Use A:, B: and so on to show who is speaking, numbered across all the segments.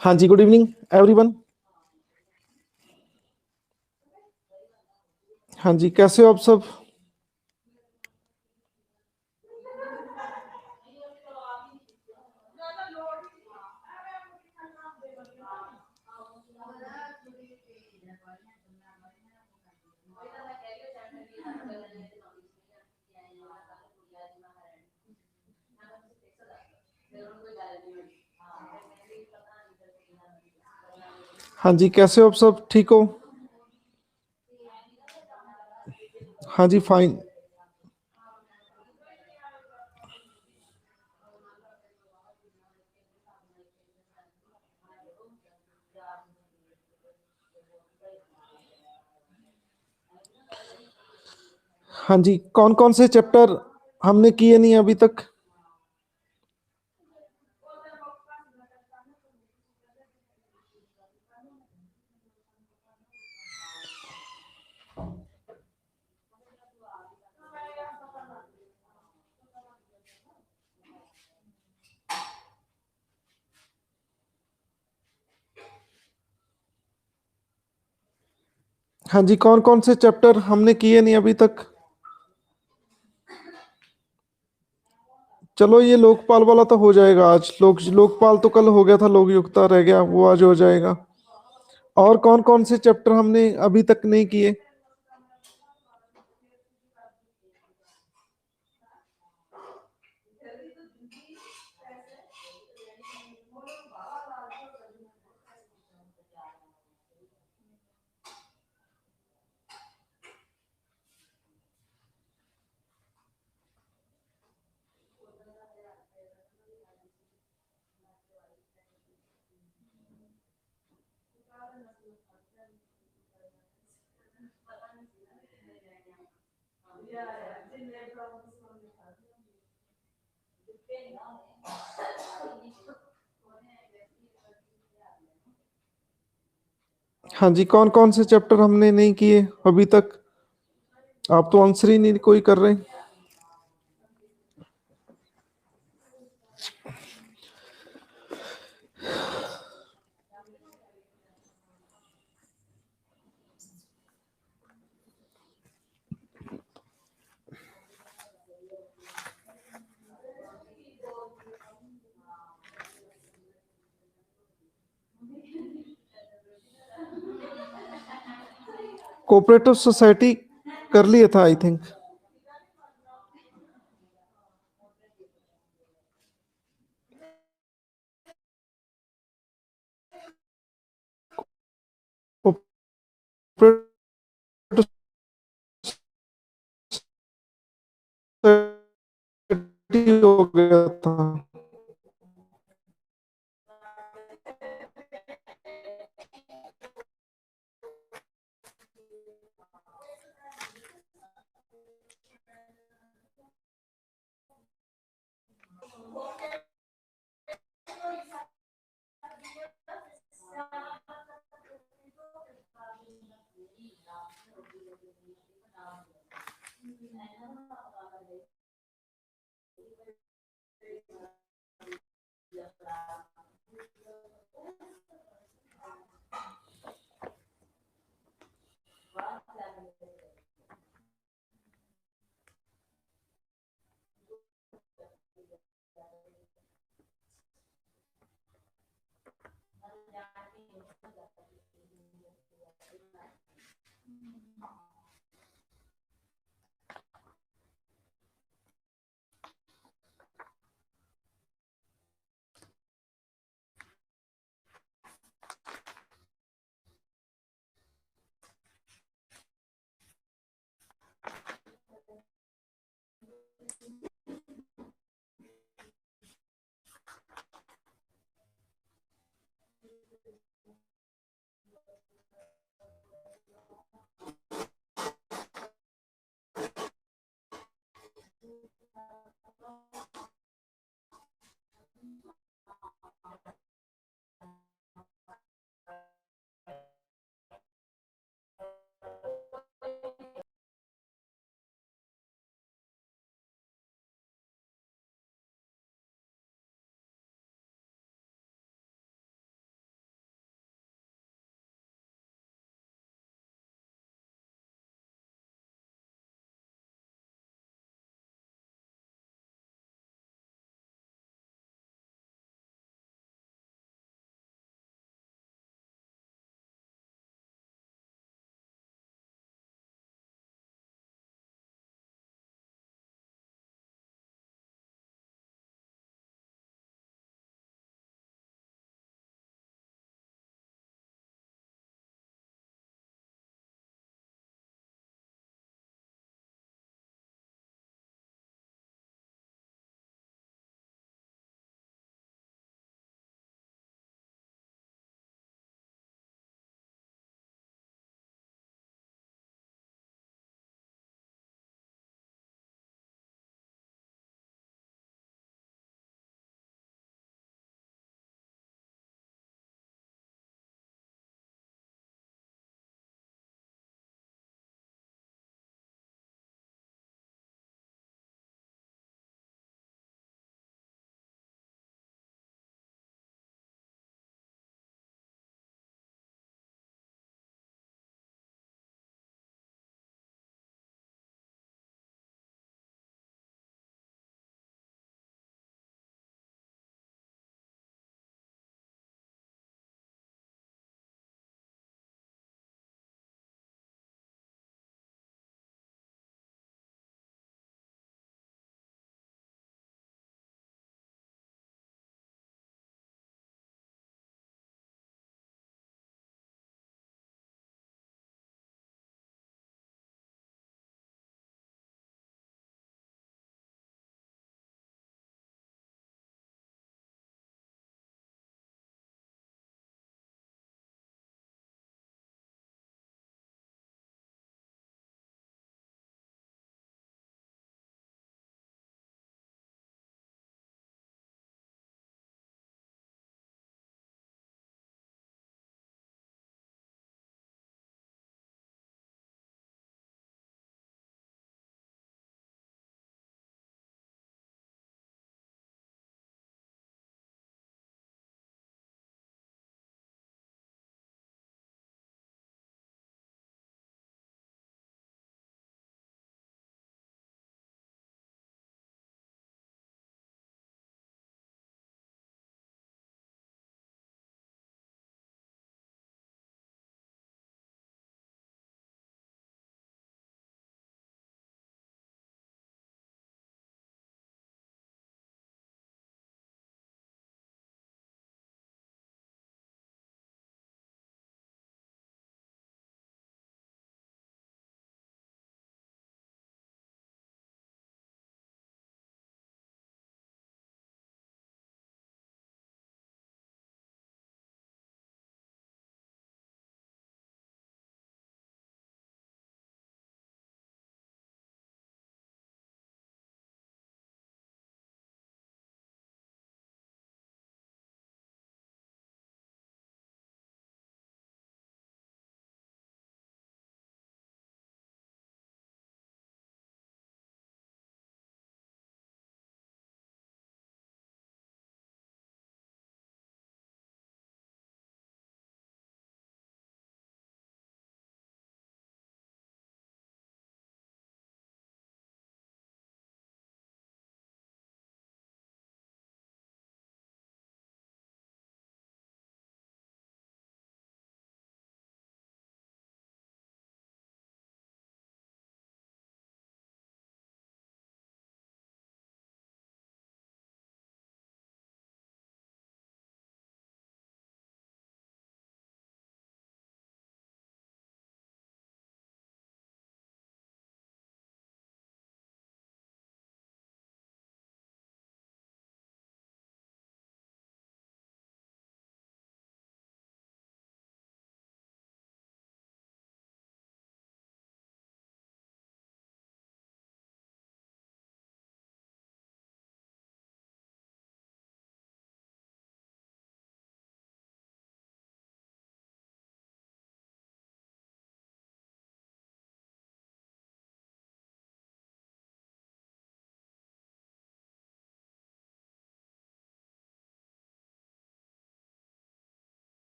A: हाँ जी, good evening everyone. हाँ जी, कैसे हो आप सब? हाँ जी, कैसे हो आप सब? ठीक हो? हाँ जी, फाइन। हाँ जी, कौन कौन से चैप्टर हमने किए नहीं अभी तक? हाँ जी, कौन कौन से चैप्टर हमने किए नहीं अभी तक? चलो, ये लोकपाल वाला तो हो जाएगा आज। लोकपाल तो कल हो गया था, लोकयुक्ता रह गया, वो आज हो जाएगा। और कौन कौन से चैप्टर हमने अभी तक नहीं किए? हाँ जी, कौन कौन से चैप्टर हमने नहीं किए अभी तक? आप तो आंसर ही नहीं कोई कर रहे। कोऑपरेटिव सोसाइटी कर लिया था आई थिंक। कोऑपरेटिव सोसाइटी हो गया था।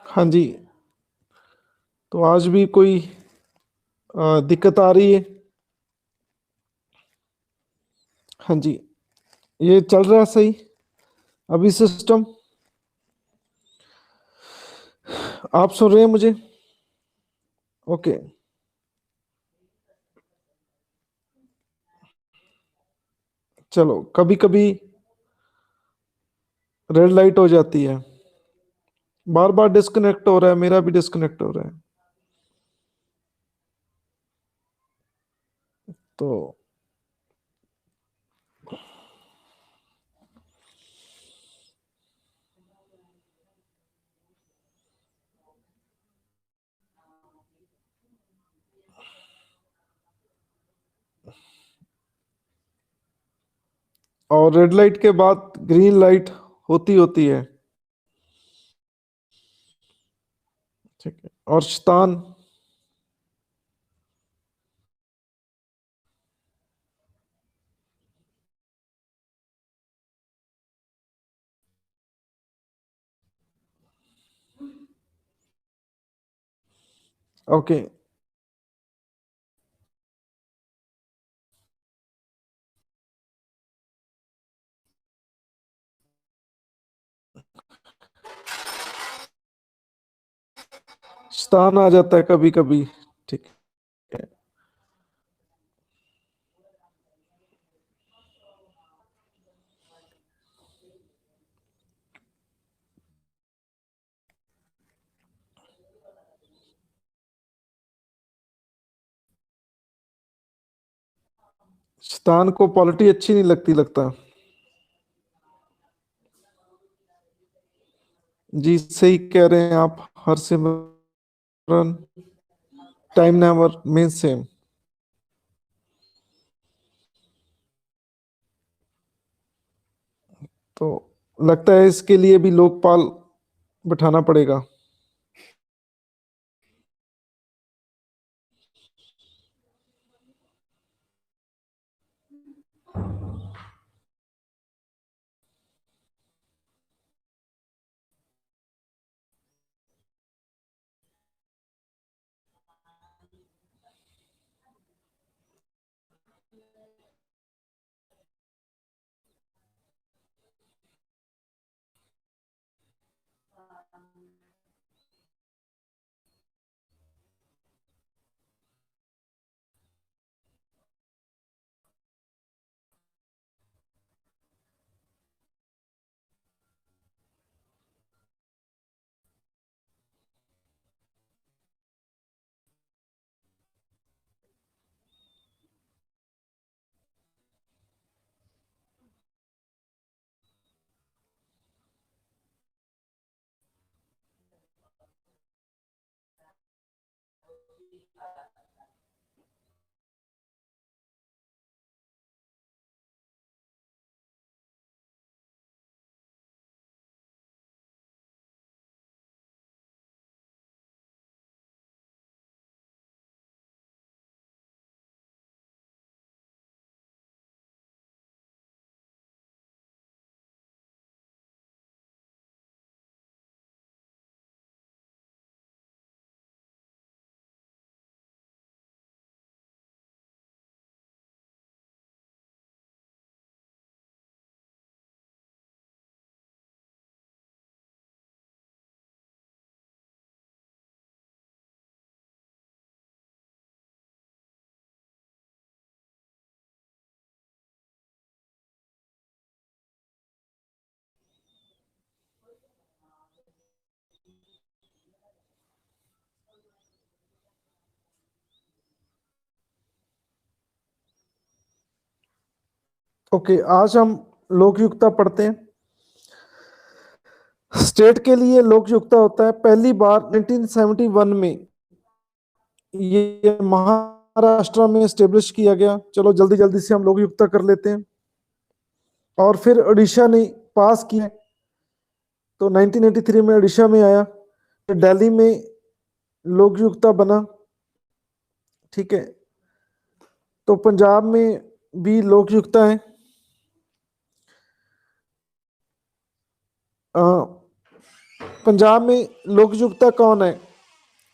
A: हाँ जी, तो आज भी कोई दिक्कत आ रही है? हाँ जी, ये चल रहा है सही अभी सिस्टम? आप सुन रहे हैं मुझे? ओके। चलो, कभी कभी रेड लाइट हो जाती है, बार बार डिस्कनेक्ट हो रहा है, मेरा भी डिस्कनेक्ट हो रहा है। तो और रेड लाइट के बाद ग्रीन लाइट होती होती है। ठीक है, और शैतान। ओके। शैतान आ जाता है कभी कभी। ठीक है। शैतान को पॉलिटी अच्छी नहीं लगती लगता। जी सही कह रहे हैं आप Harsimran. Time never mean same. तो लगता है इसके लिए भी लोकपाल बिठाना पड़ेगा। ओके, आज हम लोकयुक्ता पढ़ते हैं। स्टेट के लिए लोकयुक्ता होता है पहली बार 1971 में, ये महाराष्ट्र में स्टेब्लिश किया गया। चलो जल्दी जल्दी से हम लोकयुक्ता कर लेते हैं। और फिर उड़ीसा ने पास किया। तो 1983 में उड़ीसा में आया, तो दिल्ली में लोकयुक्ता बना। ठीक है, तो पंजाब में भी लोकयुक्ता है। अ, पंजाब में लोकयुक्ता कौन है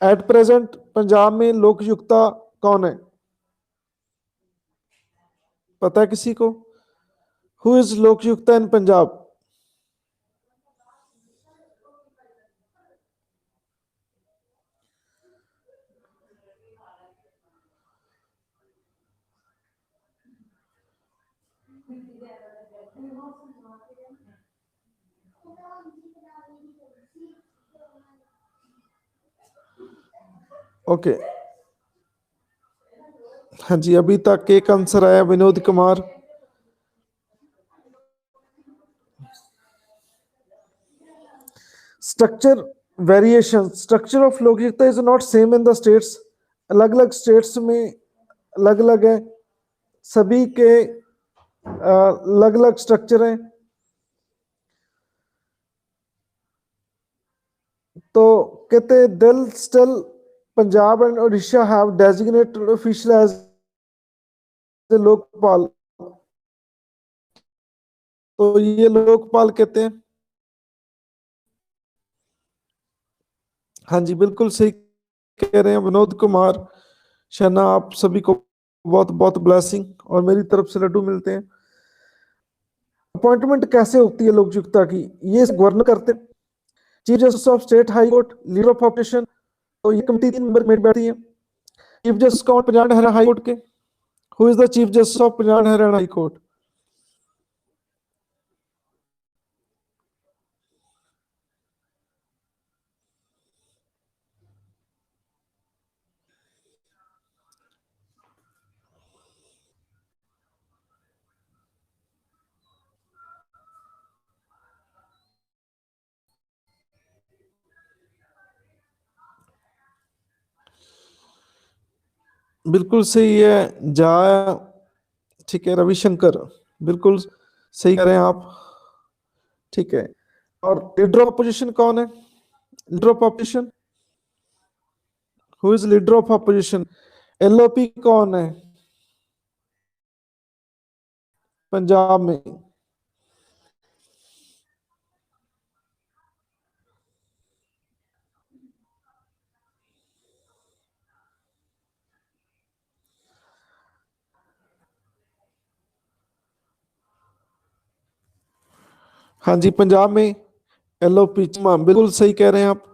A: एट प्रेजेंट? पंजाब में लोकयुक्ता कौन है, पता है किसी को? Who is Lokayukta in Punjab? Okay, हाँ जी, अभी तक एक आंसर आया, Vinod Kumar. Structure variation, structure of Lokayukta is not same in the states. अलग अलग स्टेट्स में अलग अलग है, सभी के अलग अलग स्ट्रक्चर हैं। तो कहते हैं Delhi still Punjab and Orissa have designated official as the Lokpal. तो ये लोकपाल कहते हैं। हाँ जी, बिल्कुल सही कह रहे हैं विनोद कुमार शर्मा। आप सभी को बहुत बहुत ब्लेसिंग और मेरी तरफ से लड्डू मिलते हैं। अपॉइंटमेंट कैसे होती है लोकयुक्ता की? ये गवर्नर करते हैं, chief justice of state high court, leader of operation. तो ये कमेटी 3 मेंबर में बैठती है। चीफ जस्टिस कौन पंजाब हरियाणा हाई कोर्ट के? Who is the chief justice of Punjab Haryana high court? बिल्कुल सही है जा। ठीक है, रविशंकर, बिल्कुल सही कह रहे हैं आप। ठीक है, और लीडर ऑफ अपोजिशन कौन है? Leader of opposition, who is leader of opposition? LOP कौन है पंजाब में? हाँ जी, पंजाब में एलओपी चीमा, बिल्कुल सही कह रहे हैं आप।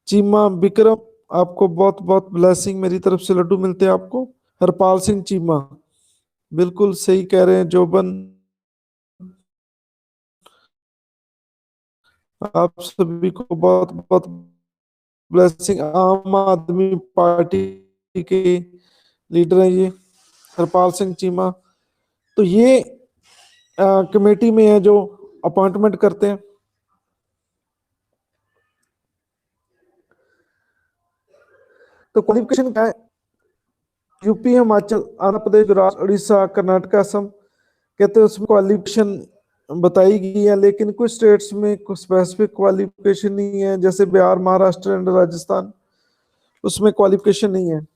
A: चीमा विक्रम, आपको बहुत बहुत ब्लेसिंग, मेरी तरफ से लड्डू मिलते हैं आपको। हरपाल सिंह चीमा, बिल्कुल सही कह रहे हैं जोबन। आप सभी को बहुत बहुत ब्लेसिंग। आम आदमी पार्टी के लीडर हैं ये, हरपाल सिंह चीमा। तो ये कमेटी में है जो अपॉइंटमेंट करते हैं। तो क्वालिफिकेशन क्या है? यूपी, हिमाचल, आंध्र प्रदेश, गुजरात, उड़ीसा, कर्नाटक, असम, कहते हैं उसमें क्वालिफिकेशन बताई गई है, लेकिन कुछ स्टेट्स में कुछ स्पेसिफिक क्वालिफिकेशन नहीं है, जैसे बिहार, महाराष्ट्र एंड राजस्थान, उसमें क्वालिफिकेशन नहीं है।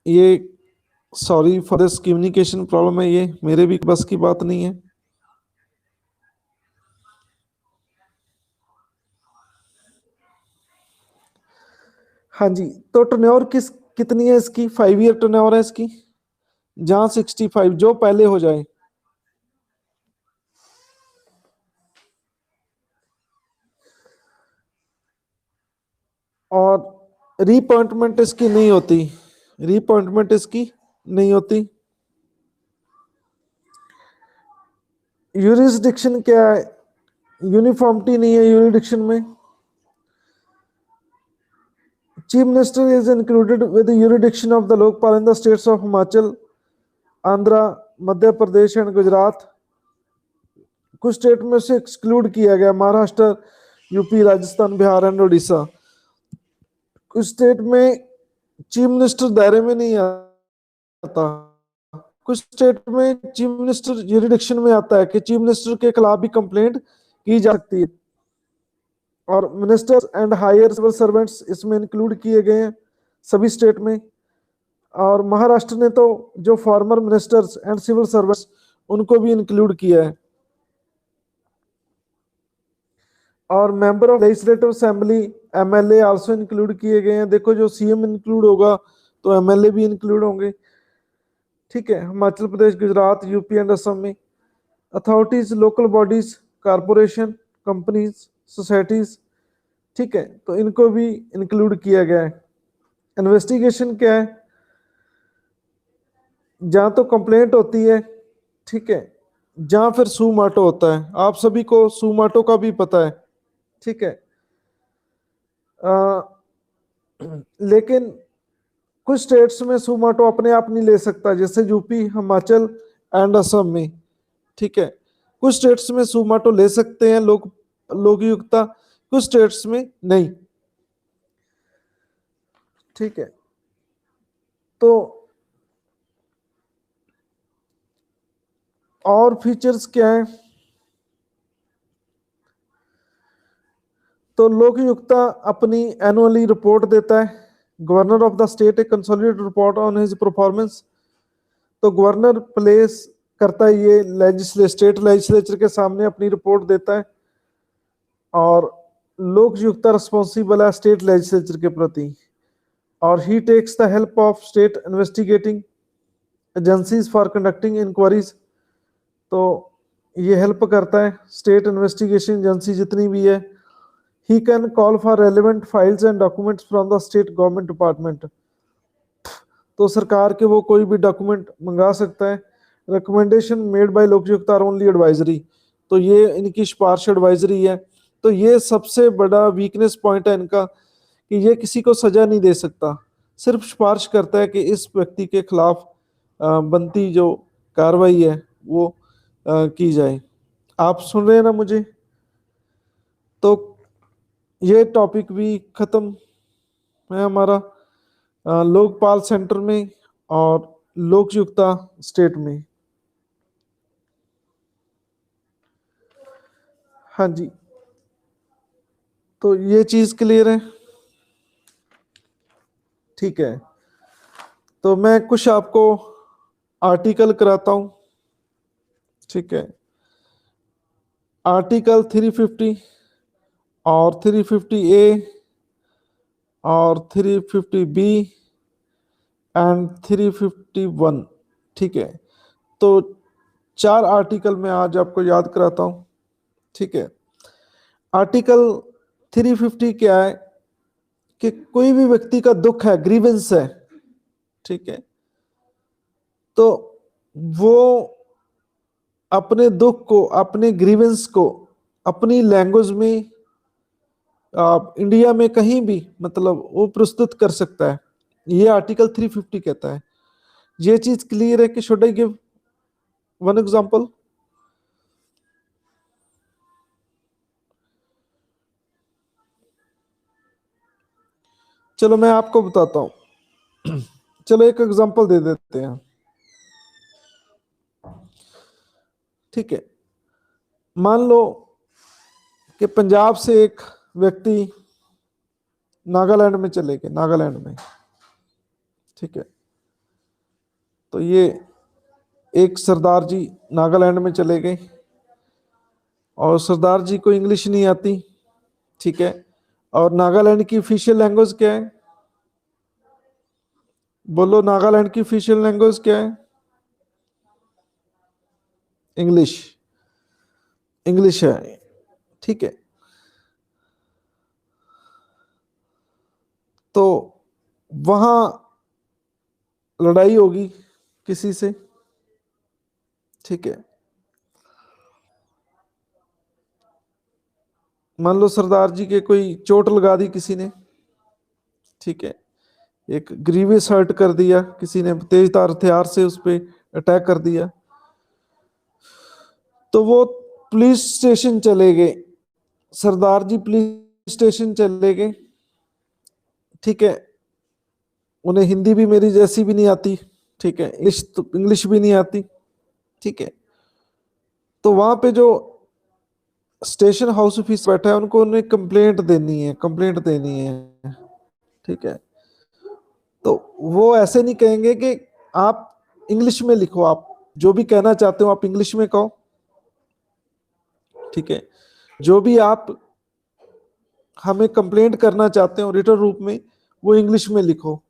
A: ये sorry for this communication problem है, ये मेरे भी बस की बात नहीं है। हाँ जी, तो टर्नओवर कितनी है इसकी? 5 ईयर टर्नओवर है इसकी, जहाँ 65 जो पहले हो जाए। और रीअपॉइंटमेंट इसकी नहीं होती, रीअपॉइंटमेंट इसकी नहीं होती। यूरिसडिक्शन क्या है? यूनिफॉर्मिटी नहीं है यूरिडिक्शन में। Chief Minister is included with the jurisdiction of the Lokpal in the states of Himachal, Andhra, Madhya Pradesh and Gujarat. कुछ स्टेट में से एक्सक्लूड किया गया, महाराष्ट्र, यूपी, राजस्थान, बिहार एंड उड़ीसा। कुछ स्टेट में चीफ मिनिस्टर दायरे में नहीं आता, कुछ स्टेट में चीफ मिनिस्टर जुरिडिक्शन में आता है कि चीफ मिनिस्टर के खिलाफ भी कंप्लेंट की जा सकती है। और ministers and higher civil servants इसमें इंक्लूड किए गए हैं सभी स्टेट में। और महाराष्ट्र ने तो जो former ministers and civil servants उनको भी इंक्लूड किया है। और member of legislative assembly MLA also include किए गए हैं। देखो जो सीएम इंक्लूड होगा तो एमएलए भी इंक्लूड होंगे, ठीक है। हिमाचल प्रदेश, गुजरात, यूपी एंड असम में। Authorities, local bodies, corporation, companies, societies, ठीक है, तो इनको भी इंक्लूड किया गया है। इन्वेस्टिगेशन क्या है, जहां तो कंप्लेंट होती है, ठीक है, जहां फिर सूमाटो होता है। आप सभी को सूमाटो का भी पता है, ठीक है। लेकिन कुछ स्टेट्स में सूमाटो अपने आप नहीं ले सकता, जैसे यूपी, हिमाचल एंड असम में, ठीक है। कुछ स्टेट्स में सूमाटो ले सकते हैं लोग, लोकयुक्ता, कुछ स्टेट्स में नहीं, ठीक है। तो और फीचर्स क्या है, तो लोकयुक्ता अपनी एनुअली रिपोर्ट देता है। Governor of the state A consolidated report on his performance, तो गवर्नर प्लेस करता है ये स्टेट लेजिस्लेचर के सामने अपनी रिपोर्ट देता है। और लोकयुक्ता रिस्पॉन्सिबल है स्टेट लेजिस्लेचर के प्रति। और ही takes the help of state investigating agencies for conducting inquiries, तो ये हेल्प करता है स्टेट इन्वेस्टिगेशन एजेंसी जितनी भी है। He can call for relevant files and documents from the state government department, तो सरकार के वो कोई भी डॉक्यूमेंट मंगा सकता है। Recommendation made by Lokayukta are only advisory, तो ये इनकी सिफारिश एडवाइजरी है। तो ये सबसे बड़ा वीकनेस पॉइंट है इनका कि ये किसी को सजा नहीं दे सकता, सिर्फ सिफारिश करता है कि इस व्यक्ति के खिलाफ बनती जो कार्रवाई है वो की जाए। आप सुन रहे हैं ना मुझे? तो ये टॉपिक भी खत्म है हमारा लोकपाल सेंटर में और लोकयुक्ता स्टेट में। हाँ जी, तो ये चीज क्लियर है, ठीक है। तो मैं कुछ आपको आर्टिकल कराता हूं, ठीक है। आर्टिकल 350 और 350A और 350B एंड 351, ठीक है। तो 4 आर्टिकल मैं आज आपको याद कराता हूं, ठीक है। आर्टिकल 350 क्या है कि कोई भी व्यक्ति का दुख है, ग्रीवेंस है, ठीक है, तो वो अपने दुख को, अपने ग्रीवेंस को अपनी लैंग्वेज में आप इंडिया में कहीं भी मतलब वो प्रस्तुत कर सकता है, ये आर्टिकल 350 कहता है। ये चीज क्लियर है कि should I give one example? चलो मैं आपको बताता हूं। चलो एक एग्जांपल दे देते हैं, ठीक है। मान लो कि पंजाब से एक व्यक्ति नागालैंड में चले गए, नागालैंड में, ठीक है। तो ये एक सरदार जी नागालैंड में चले गए और सरदार जी को इंग्लिश नहीं आती, ठीक है। और नागालैंड की ऑफिशियल लैंग्वेज क्या है? बोलो, नागालैंड की ऑफिशियल लैंग्वेज क्या है? इंग्लिश, इंग्लिश है, ठीक है। तो वहां लड़ाई होगी किसी से, ठीक है। मान लो सरदार जी के कोई चोट लगा दी किसी ने, ठीक है, एक ग्रीवियस हर्ट कर दिया, किसी ने तेजधार हथियार से उस पे अटैक कर दिया, तो वो पुलिस स्टेशन चले गए, सरदार जी पुलिस स्टेशन चले गए। ठीक है, उन्हें हिंदी भी मेरी जैसी भी नहीं आती, ठीक है, इंग्लिश भी नहीं आती। ठीक है, तो वहां पे जो स्टेशन हाउस ऑफिस बैठा है, उनको उन्हें कंप्लेंट देनी है, कंप्लेंट देनी है। ठीक है, तो वो ऐसे नहीं कहेंगे कि आप इंग्लिश में लिखो, आप जो भी कहना चाहते हो आप इंग्लिश में कहो। ठीक है, जो भी आप हमें कंप्लेंट करना चाहते हो रिटर्न रूप में, वो इंग्लिश में लिखो।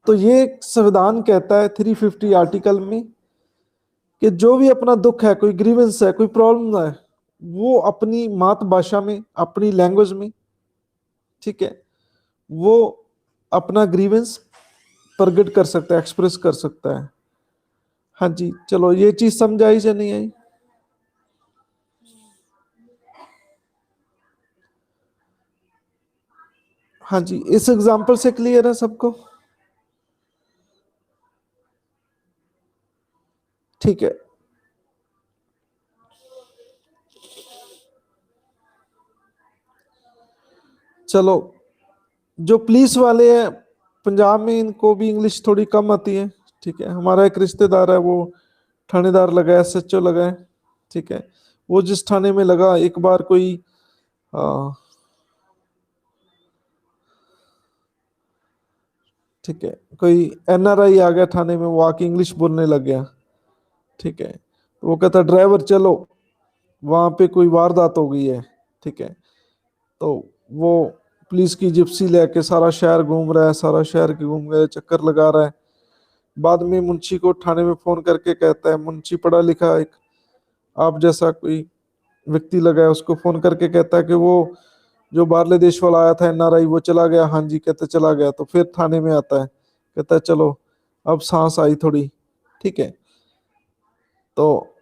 A: तो ये संविधान कहता है 350 आर्टिकल में कि जो भी अपना दुख है, कोई ग्रीवेंस है, कोई प्रॉब्लम है, वो अपनी मातृभाषा में, अपनी लैंग्वेज में, ठीक है, वो अपना ग्रीवेंस प्रकट कर सकता है, एक्सप्रेस कर सकता है। हाँ जी, चलो ये चीज समझ आई या नहीं आई? हाँ जी, इस एग्जाम्पल से क्लियर है सबको? ठीक है, चलो जो पुलिस वाले हैं पंजाब में, इनको भी इंग्लिश थोड़ी कम आती है। ठीक है, हमारा एक रिश्तेदार है, वो थानेदार लगा है, एसएचओ लगा है। ठीक है, वो जिस थाने में लगा, एक बार कोई आ, ठीक है, कोई एनआरआई आ गया थाने में, वो आके इंग्लिश बोलने लग गया। ठीक है, तो वो कहता ड्राइवर चलो, वहां पे कोई वारदात हो गई है। ठीक है, तो वो पुलिस की जिप्सी लेके सारा शहर घूम रहा है, सारा शहर के घूम गए, चक्कर लगा रहा है। बाद में मुंशी को थाने में फोन करके कहता है, मुंशी पढ़ा लिखा एक आप जैसा कोई व्यक्ति लगा है, उसको फोन करके कहता है कि वो जो बाहरले देश वाला आया था एनआरआई, वो चला गया। हाँ जी, कहते चला गया। तो फिर थाने में आता है, कहता है चलो अब सांस आई थोड़ी। ठीक है, तो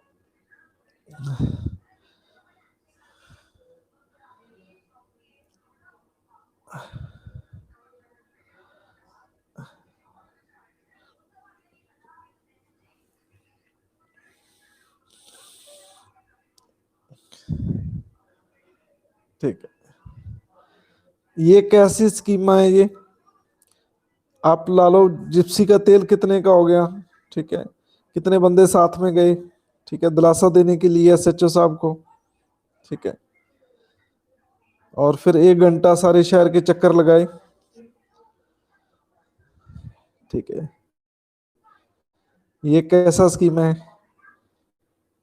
A: ठीक है, ये कैसी स्कीमा है ये? आप ला लो, जिप्सी का तेल कितने का हो गया? ठीक है, कितने बंदे साथ में गए? ठीक है, दिलासा देने के लिए एसएचओ साहब को। ठीक है, और फिर 1 घंटा सारे शहर के चक्कर लगाए। ठीक है, ये कैसा स्कीम है?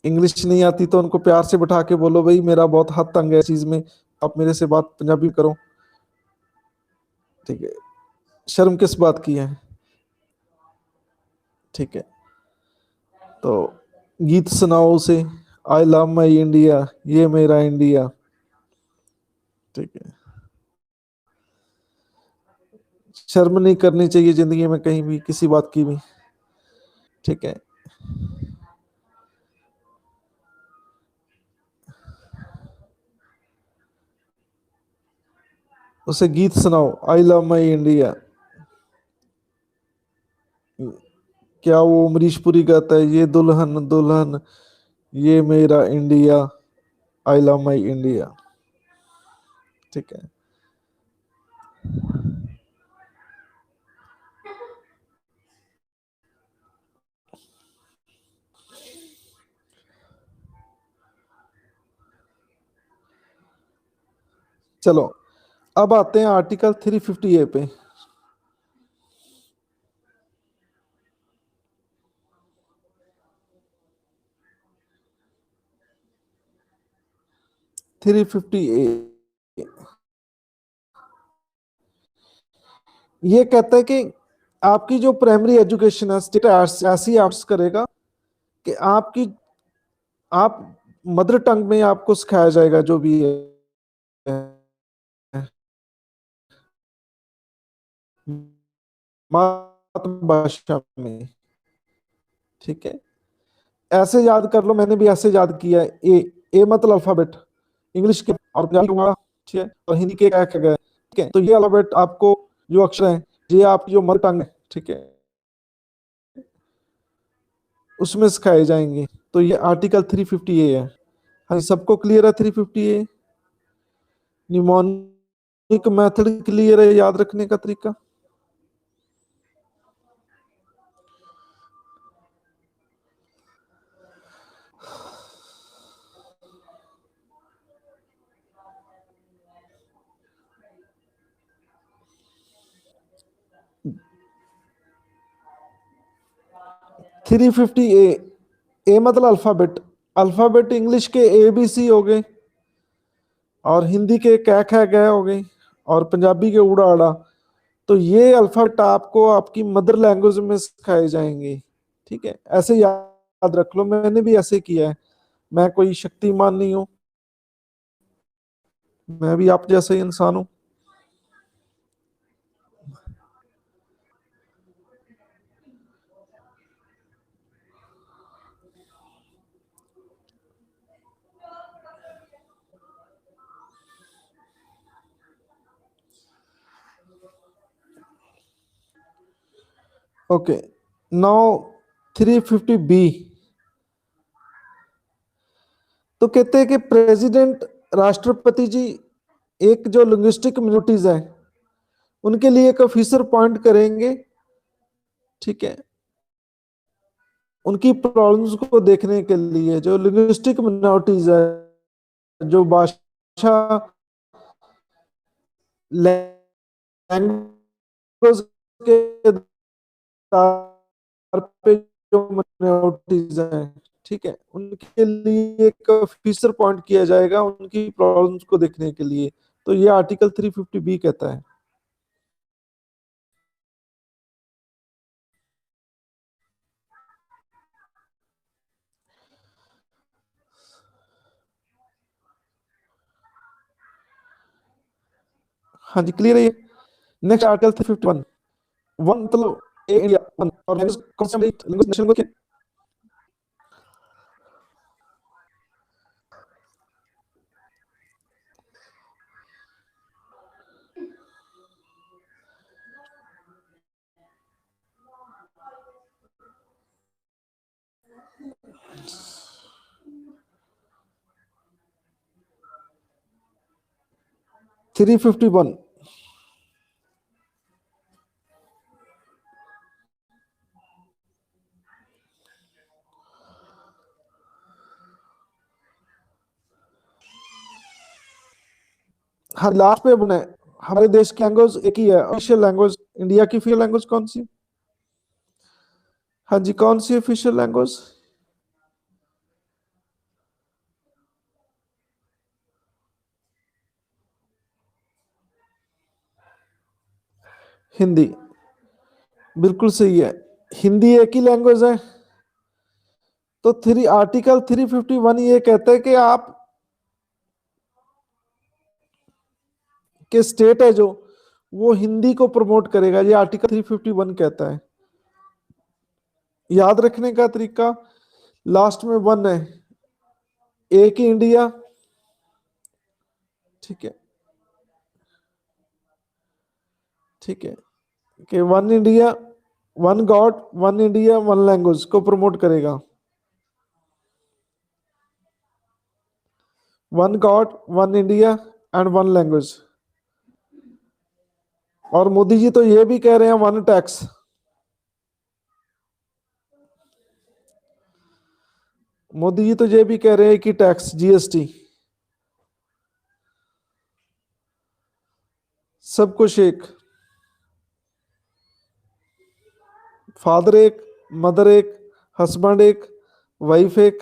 A: इंग्लिश नहीं आती तो उनको प्यार से बिठा के बोलो, भाई मेरा बहुत हाथ तंग है इस चीज में, आप मेरे से बात पंजाबी में करो। ठीक है, शर्म किस बात की है? ठीक है, तो गीत सुनाओ उसे, आई लव माई इंडिया, ये मेरा इंडिया। ठीक है, शर्म नहीं करनी चाहिए जिंदगी में कहीं भी, किसी बात की भी। ठीक है, उसे गीत सुनाओ, आई लव माई इंडिया। क्या वो अमरीश पुरी गाता है, ये दुल्हन दुल्हन ये मेरा India, I love my India. ठीक है, चलो अब आते हैं आर्टिकल 350A पे। थ्री फिफ्टी ए ये कहता है कि आपकी जो प्राइमरी एजुकेशन है स्टेट ऐसी आर्ट्स करेगा कि आपकी आप मदर टंग में आपको सिखाया जाएगा जो भी है मातृभाषा में। ठीक है, ऐसे याद कर लो, मैंने भी ऐसे याद किया है। ए मतलब अल्फाबेट इंग्लिश के, और पंजाबी का, ठीक है, और हिंदी के क्या क्या गए। ठीक है, तो ये अल्फाबेट आपको जो अक्षर है, ये आपकी जो मदर टंग है, ठीक है, उसमें सिखाए जाएंगे। तो ये आर्टिकल 350A है। हाँ, सबको क्लियर है 350A? निमोनिक मेथड क्लियर है, याद रखने का तरीका? थ्री फिफ्टी ए मतलब अल्फाबेट। अल्फाबेट इंग्लिश के ABC हो गए, और हिंदी के कै खै गै हो गई, और पंजाबी के उड़ा अड़ा। तो ये अल्फाबेट आपको आपकी मदर लैंग्वेज में सिखाए जाएंगे। ठीक है, ऐसे याद रख लो, मैंने भी ऐसे किया है। मैं कोई शक्तिमान नहीं हूँ, मैं भी आप जैसा ही इंसान हूँ। Okay, now 350B। तो कहते हैं कि प्रेसिडेंट, राष्ट्रपति जी, एक जो लिंग्विस्टिक मिनोरिटीज है उनके लिए एक ऑफिसर पॉइंट करेंगे। ठीक है, उनकी प्रॉब्लम्स को देखने के लिए, जो लिंग्विस्टिक मिनोरिटीज है, जो भाषा, लैंग्वेज के आधार पे जो मिनोरिटीज हैं, ठीक है, उनके लिए एक ऑफिसर पॉइंट किया जाएगा उनकी प्रॉब्लम्स को देखने के लिए। तो ये आर्टिकल 350B कहता है। हाँ जी, क्लियर है ये। Next article 351। वन मतलब ए इंडिया वन, और लैंग्वेज कौन सा, लैंग्वेज नेशनल को क्या? 351। हाँ, लास्ट पे बना है। हमारे देश की लैंग्वेज एक ही है ऑफिशियल लैंग्वेज। इंडिया की ऑफिशियल लैंग्वेज कौन सी? हाँ जी, कौन सी ऑफिशियल लैंग्वेज? हिंदी। बिल्कुल सही है, हिंदी एक ही लैंग्वेज है। तो आर्टिकल 351 ये कहता है कि आप के स्टेट है जो, वो हिंदी को प्रमोट करेगा। ये आर्टिकल 351 कहता है। याद रखने का तरीका, लास्ट में वन है, एक ही इंडिया। ठीक है, ठीक है, कि one India, one God, one India, one language को प्रमोट करेगा। One God, one India and one language. और मोदी जी तो ये भी कह रहे हैं वन टैक्स। मोदी जी तो ये भी कह रहे हैं कि टैक्स, GST, सब कुछ एक। फादर एक, मदर एक, हस्बैंड एक, वाइफ एक।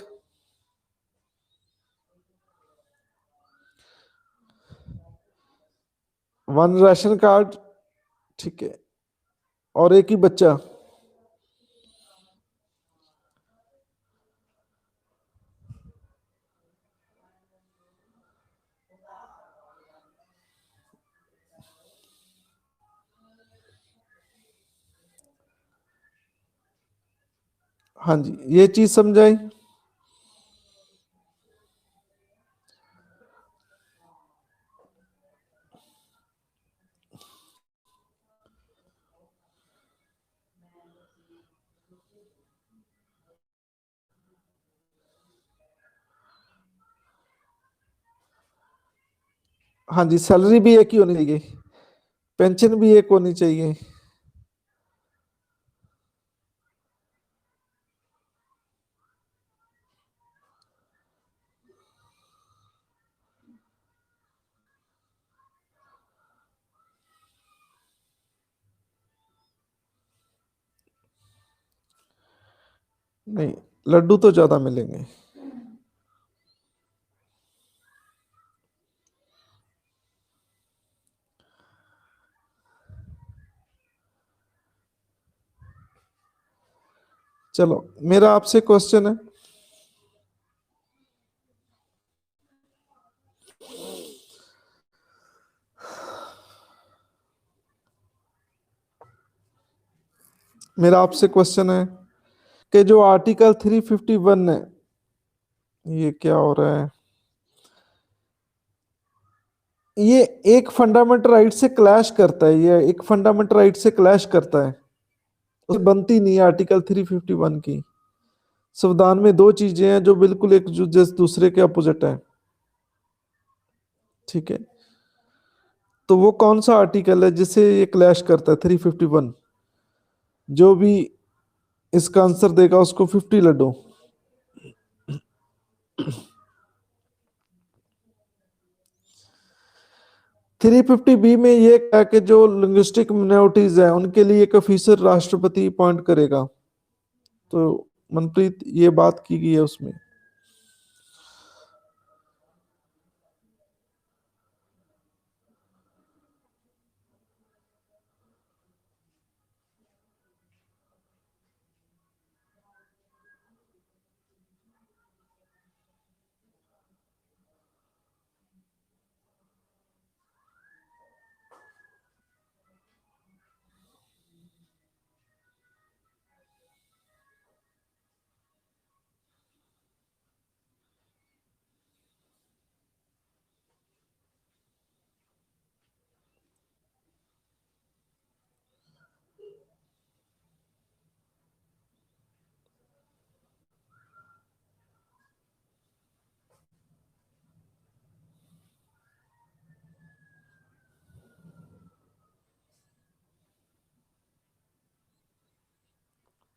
A: One ration card. ठीक है, और एक ही बच्चा। हाँ जी, ये चीज समझाई। हाँ जी, सैलरी भी एक ही होनी चाहिए, पेंशन भी एक होनी चाहिए। नहीं, लड्डू तो ज्यादा मिलेंगे। चलो, मेरा आपसे क्वेश्चन है, मेरा आपसे क्वेश्चन है कि जो आर्टिकल 351 है, ये क्या हो रहा है, ये एक फंडामेंटल राइट से क्लैश करता है, ये एक फंडामेंटल राइट से क्लैश करता है, उसे बनती नहीं है आर्टिकल 351 की। संविधान में दो चीजें हैं जो बिल्कुल एक दूसरे के अपोजिट है, ठीक है। तो वो कौन सा आर्टिकल है जिसे ये क्लैश करता है 351? जो भी इसका आंसर देगा उसको 50 लड्डू। 350 बी में ये क्या कि जो लिंग्विस्टिक मिनोरिटीज है उनके लिए एक ऑफिसर राष्ट्रपति अपॉइंट करेगा। तो मनप्रीत, ये बात की गई है उसमें।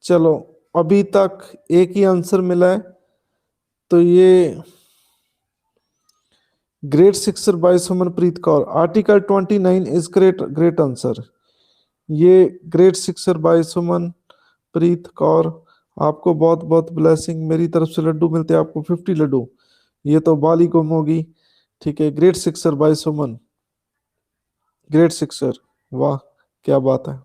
A: चलो, अभी तक एक ही आंसर मिला है, तो ये great sixer by Sumanpreet Kaur, article 29 is great great answer. ये great sixer by Sumanpreet Kaur, आपको बहुत बहुत ब्लेसिंग मेरी तरफ से, लड्डू मिलते हैं आपको 50 लड्डू। ये तो बाली गुम होगी, ठीक है। Great sixer by Suman, great sixer, वाह, क्या बात है।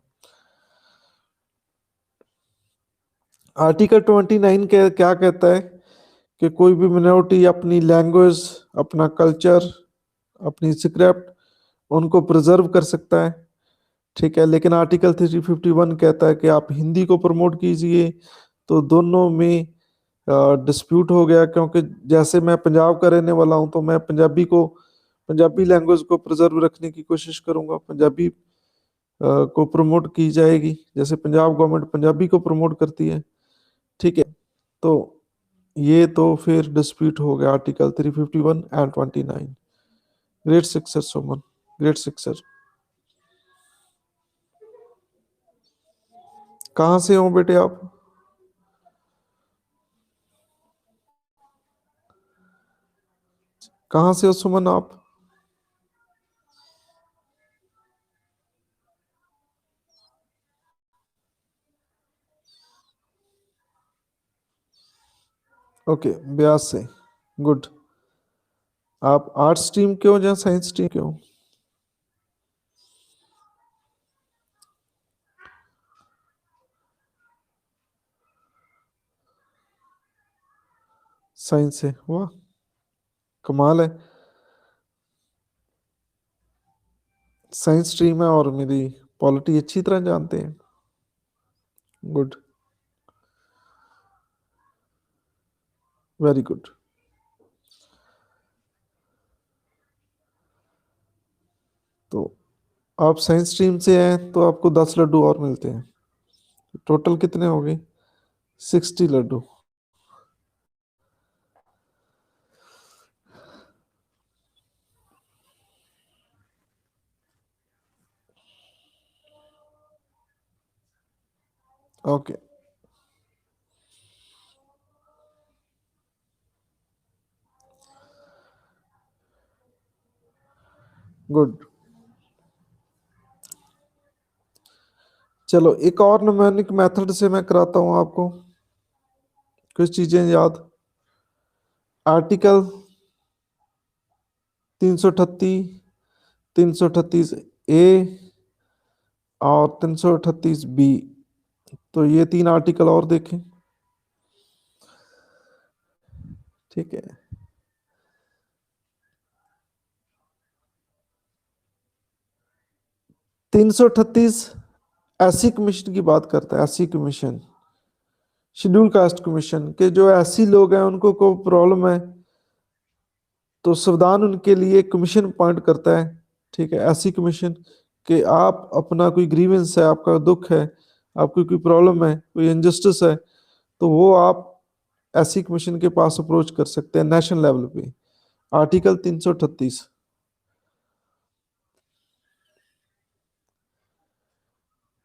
A: आर्टिकल 29 के क्या कहता है कि कोई भी मिनोरिटी अपनी लैंग्वेज, अपना कल्चर, अपनी स्क्रिप्ट, उनको प्रिजर्व कर सकता है, ठीक है। लेकिन आर्टिकल 351 कहता है कि आप हिंदी को प्रमोट कीजिए। तो दोनों में डिस्प्यूट हो गया, क्योंकि जैसे मैं पंजाब का रहने वाला हूं तो मैं पंजाबी लैंग्वेज को प्रिजर्व रखने की कोशिश करूंगा, पंजाबी को प्रमोट की जाएगी, जैसे पंजाब गवर्नमेंट पंजाबी को प्रमोट करती है, ठीक है। तो ये तो फिर डिस्प्यूट हो गया article 351 and 29। Great sixer Suman, great sixer. कहाँ से हो बेटे आप? कहाँ से हो सुमन आप? ओके, ब्यास से, गुड। आप आर्ट्स स्ट्रीम के हो या साइंस स्ट्रीम के हो? साइंस से, वाह, कमाल है। साइंस स्ट्रीम है और मेरी पॉलिटी अच्छी तरह जानते हैं, गुड, वेरी गुड। तो आप साइंस स्ट्रीम से हैं तो आपको 10 लड्डू और मिलते हैं। टोटल कितने हो गए? 60 लड्डू। Okay, good. चलो एक और न्यूमेरिक मेथड से मैं कराता हूं आपको कुछ चीजें याद। आर्टिकल 338, 338 ए और 338 बी, तो ये तीन आर्टिकल और देखें। ठीक है, 338 एससी कमीशन की बात करता है। SC commission, schedule caste commission के जो एससी लोग हैं उनको कोई प्रॉब्लम है तो संविधान उनके लिए कमीशन अपॉइंट करता है। ठीक है, एससी कमीशन कि आप अपना कोई ग्रीवेंस है, आपका दुख है, आपकी कोई प्रॉब्लम है, कोई इनजस्टिस है, तो वो आप एससी कमीशन के पास अप्रोच कर सकते हैं नेशनल लेवल पे। आर्टिकल 338।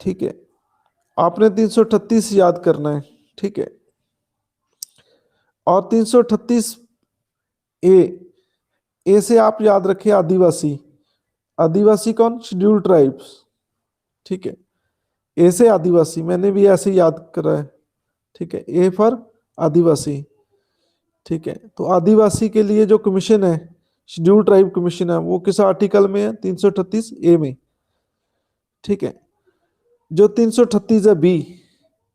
A: ठीक है, आपने 338 याद करना है। ठीक है, और 338 ए, ए से आप याद रखिए आदिवासी। आदिवासी कौन? Schedule tribes. ठीक है, ए से आदिवासी मैंने भी ऐसे ही याद करा है। ठीक है, ए फॉर आदिवासी। ठीक है, तो आदिवासी के लिए जो कमीशन है, शेड्यूल ट्राइब कमीशन है, वो किस आर्टिकल में है? 338 ए में। ठीक है, जो 338 है बी,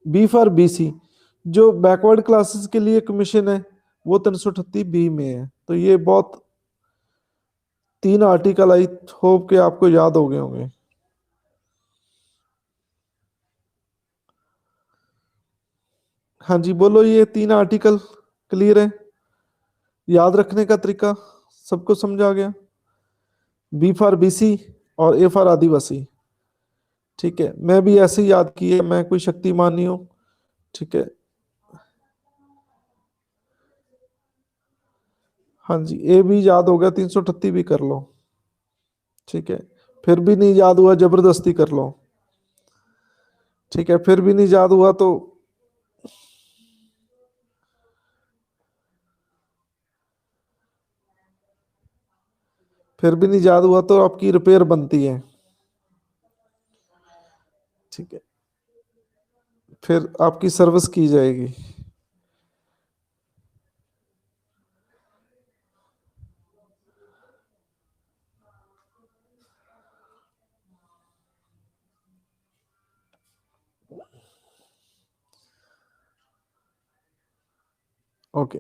A: बी फॉर बीसी, जो बैकवर्ड क्लासेस के लिए कमीशन है वो 338 बी में है। तो ये बहुत तीन आर्टिकल आई होप के आपको याद हो गए होंगे। हाँ जी बोलो, ये तीन आर्टिकल क्लियर है? याद रखने का तरीका सबको समझ आ गया? बी फॉर बीसी और ए फॉर आदिवासी। ठीक है, मैं भी ऐसे ही याद किए, मैं कोई शक्तिमान नहीं हूँ। ठीक है, हाँ जी, ए भी याद हो गया, 338 भी कर लो। ठीक है, फिर भी नहीं याद हुआ जबरदस्ती कर लो। ठीक है, फिर भी नहीं याद हुआ तो फिर भी नहीं याद हुआ तो आपकी रिपेयर बनती है। ठीक है, फिर आपकी सर्विस की जाएगी। ओके,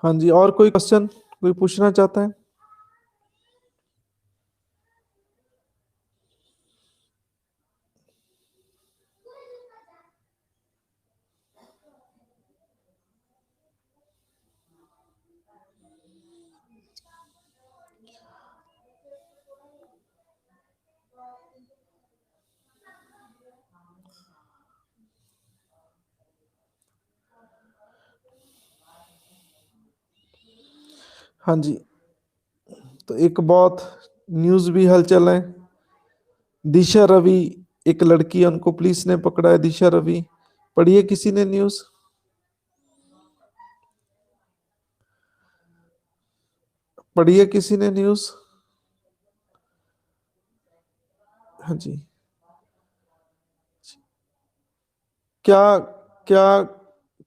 A: हाँ जी, और कोई क्वेश्चन कोई पूछना चाहता है? हाँ जी, तो एक बहुत न्यूज़ भी हलचल है। दिशा रवि, एक लड़की है, उनको पुलिस ने पकड़ा है। दिशा रवि, पढ़ी है किसी ने न्यूज़? पढ़ी है किसी ने न्यूज़? हाँ जी, क्या क्या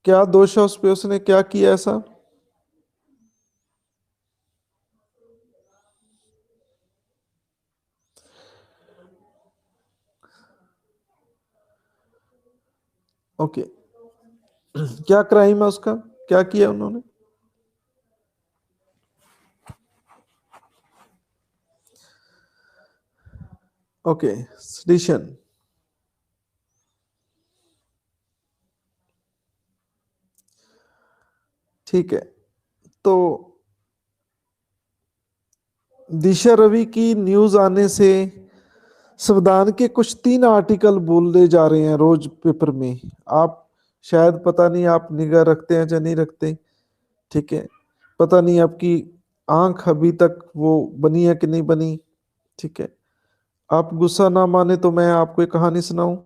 A: क्या दोष है उस पे? उसने क्या किया ऐसा? ओके, क्या क्राइम है उसका? क्या किया उन्होंने? Okay, sedition. ठीक है, तो दिशा रवि की न्यूज़ आने से संविधान के कुछ 3 आर्टिकल बोले जा रहे हैं रोज पेपर में। आप शायद, पता नहीं आप निगाह रखते हैं या नहीं रखते, ठीक है। पता नहीं आपकी आंख अभी तक वो बनी है कि नहीं बनी, ठीक है। आप गुस्सा ना माने तो मैं आपको एक कहानी सुनाऊं।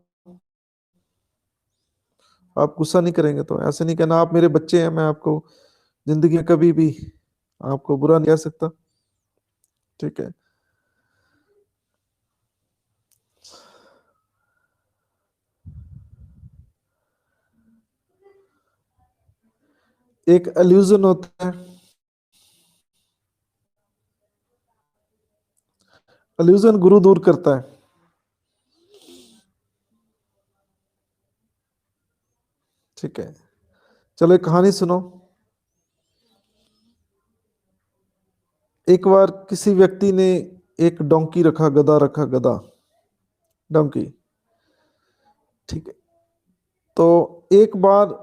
A: आप गुस्सा नहीं करेंगे तो ऐसे नहीं कहना, आप मेरे बच्चे हैं, मैं आपको जिंदगी में कभी भी आपको बुरा नहीं कह सकता, ठीक है। एक एल्यूजन होता है, एल्यूजन गुरु दूर करता है, ठीक है। चलो एक कहानी सुनो। एक बार किसी व्यक्ति ने एक डोंकी रखा, गधा रखा, गधा, डोंकी, ठीक है। तो एक बार,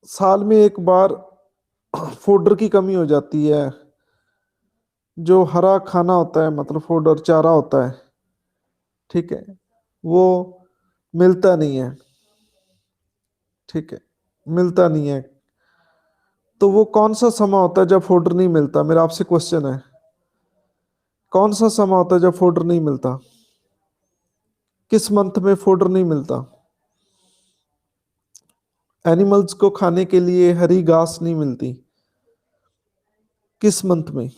A: साल में एक बार फोडर की कमी हो जाती है। जो हरा खाना होता है, मतलब फोडर चारा होता है, ठीक है, वो मिलता नहीं है, ठीक है, मिलता नहीं है। तो वो कौन सा समय होता है जब फोडर नहीं मिलता? मेरा आपसे क्वेश्चन है, कौन सा समय होता है जब फोडर नहीं मिलता? किस मंथ में फोडर नहीं मिलता? एनिमल्स को खाने के लिए हरी घास नहीं मिलती, किस मंथ में?